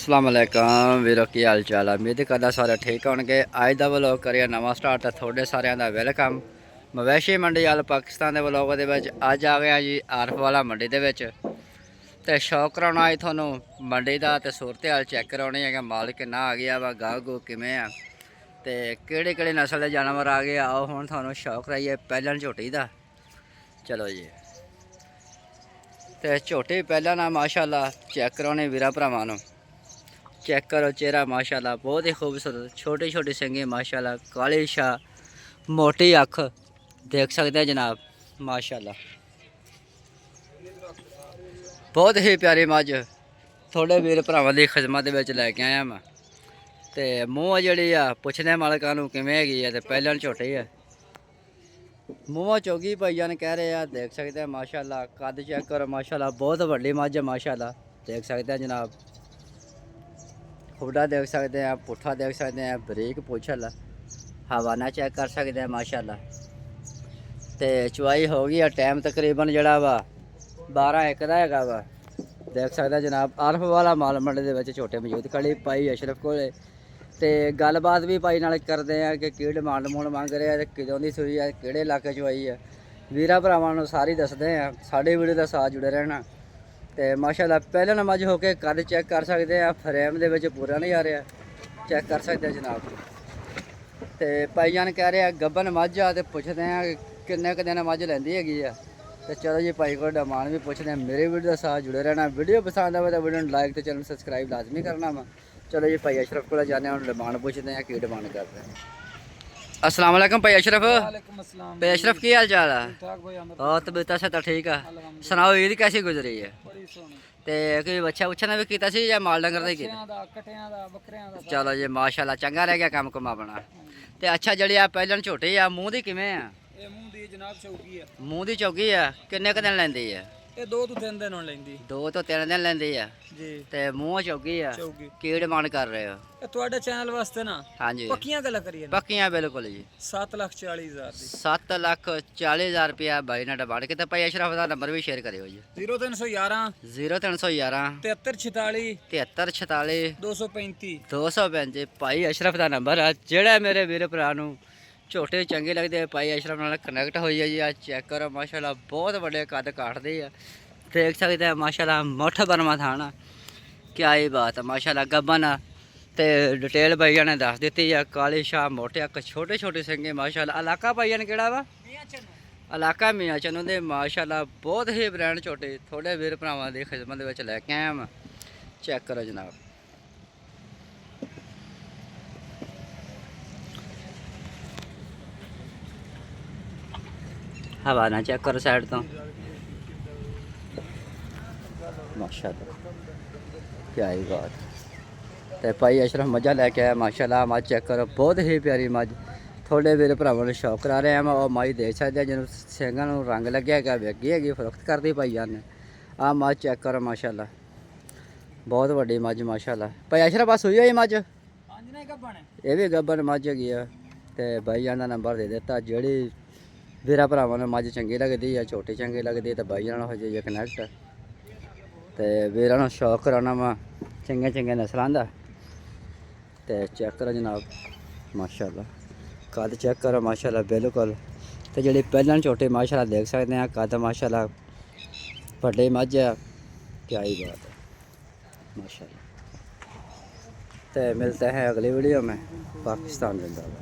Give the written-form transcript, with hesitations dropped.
अस्सलाम वालेकुम वीरो की हाल चाल है। उम्मीद करदा सारे ठीक होणगे। अज दा व्लॉग करिए नवा स्टार्ट। थोड़े सारिਆਂ ਦਾ ਵੈਲਕਮ। मवेशी मंडी वाल पाकिस्तान के व्लॉग दे विच अज आ गया जी आरफ वाला मंडी दे विच ते शौक कराउणा अज तुहानूं मंडी दा ते सूरत हाल चैक कराउणी है कि माल किन्ना आ गया वा, गाह गूह किवें आ ते किहड़ी नस्ल के जानवर आ गए। आओ हुण तुहानूं शौक कराइए पैलन झोटी दा। चलो जी ते झोटी पैलन आ माशाअल्लाह चैक कराउणी वीरां भरावां नूं। चेक करो चेहरा माशाल्लाह बहुत ही खूबसूरत, छोटी छोटी सिंगी माशाल्लाह, काली शाह, मोटी अख देख सकते हैं जनाब माशाल्लाह। बहुत ही प्यारी मझ थोड़े वीर भरावां दी खिदमत लैके आया मैं। तो मूँह जी पुछने मालकां नूं किवें हैगी है। तो पैलन झोटी है, मूँह चौगी भाईजान कह रहे हैं। देख सकते हैं माशाल्लाह, कद चेक करो माशाल्लाह, बहुत वड्डी मझ है माशाल्लाह। देख सकते हैं जनाब, खुडा देख सकते हैं, पुट्ठा देख सकते हैं, बरीक पुछल, हवाना चेक कर सकते हैं माशाल्लाह। तो चुवाई हो गई है, टाइम तकरीबन जड़ा वा 12-1 का है वा। देख सकते हैं जनाब आरफ वाला माल मंडी के छोटे मौजूद खड़ी पाई अशरफ को। गलबात भी पाई नाल करते हैं कि की डिमांड मूंड मंग रहे हैं, कितों की सूई है, किहड़े इलाके चुवाई है। वीरां भरावां नूं सारी दसदे हैं, साडी वीडियो का साथ जुड़े रहना। तो माशाल्लाह पहले नमज होके कद चेक कर सकते हैं, फ्रेम दे विच पूरा नहीं आ रहा, चेक कर सकते हैं जनाब। तो भाईजान कह रहे हैं गब्बन मझ आ, तो पुछते हैं किन्ने क दिन मझ लैंदी हैगी आ। तो चलो जी भाई को डिमांड भी पुछते हैं। मेरी वीडियो के साथ जुड़े रहना। वीडियो पसंद आए तो वीडियो लाइक तो चैनल सब्सक्राइब लाजमी करना वा। चलो जी भाई अशरफ को जाने डिमांड पुछते हैं की डिमांड करते हैं। अस्सलाम वालेकुम भाई अशरफ। भाई अशरफ की हाल चाल है? और तबीयत से तो ठीक है। सुनाओ ईद कैसी गुजरी है? ते कोई बच्चा बुच्छा ने भी किया सी या माल डंगर दा कीता? चलो जी माशाल्लाह चंगा रह गया काम कुम अपना। ते अच्छा जड़ी आ पैलन झोटी आ, मूँह दी किवें आ? मूँह दी जनाब चौकी है। मूँह दी चौकी आ, किन्ने क दिन लैंदी है? ये 2 ਤੋਂ 3 दिन होने लेंदी। 2 ਤੋਂ 3 दिन लैंदी है जी। ते मूँह चौकी आ। चौकी की डिमांड कर रहे हो? ये ਤੁਹਾਡੇ ਚੈਨਲ ਵਾਸਤੇ ਨਾ हाँ जी ਪੱਕੀਆਂ ਗੱਲਾਂ ਕਰੀਏ ਨਾ। पक्कियां बिल्कुल जी। 7,40,000 ਦੀ। 7,40,000 रुपया भाई ने डिमांड किया। भाई अशरफ का नंबर भी शेयर करियो जी। 0311 0311 7346 7346 235। 235 भाई अशरफ का नंबर है। जेड़ा मेरे वीर भरा नूं झोटे चंगे लगते भाई अशरफ नाल कनैक्ट हो जाइए। आ चेक करो माशाल्लाह बहुत बड़े कद काटते हैं। देख सकते हैं माशाल्लाह मुठ बरमा थाना, क्या ही बात है माशाल्लाह। गब्बन ते डिटेल भाईया ने दस दी है। काली शाह, मोटे अक, छोटे छोटे सिंगे माशाल्लाह। इलाका भाईया ने केड़ा वा? इलाका मियाँ चन्नू दे माशाल्लाह। बहुत ही ब्रांड झोटे थोड़े वीर भरावां दी खिदमत लैके आया मैं। चेक करो जनाब, हवा ना चेक करो साइड तो माशाल्लाह, क्या ही बात। तो भाई अशरफ मझा लैके आया माशाल्लाह। मझ चेक करो बहुत ही प्यारी मझ, थोड़े वीर भरावां नूं शौक करा रहे हैं मैं। और मझ देख सकते हैं जिन्होंने सिंगां नूं रंग लग्या है, वेगी हैगी, फरोख्त करती भाईया ने। आ मझ चेक करो माशाल्लाह, बहुत वड्डी मझ माशाल्लाह। भाई अशरफ बस हुई है मझ? ये भी गब्बन मझ हैगी है। तो भाईया का नंबर दे दिता। जिहड़ी वीरां भरावां नूं मझ चंगी लगदी है, छोटी चंगी लगदी है, तो भाईया नाल हो जाइए कनैक्ट। तो वीरां नूं शौक कराना वा चंगे चंगे नस्लां दा। तो चेक करो जनाब माशाल्लाह, कद चेक करो माशाल्लाह बिल्कुल। तो जी पैलन छोटे माशाल्लाह देख सकते हैं, कद माशाल्लाह बड़े मझ है, क्या ही बात है माशाल्लाह। तो मिलते हैं अगली वीडियो में। पाकिस्तान जिंदाबाद।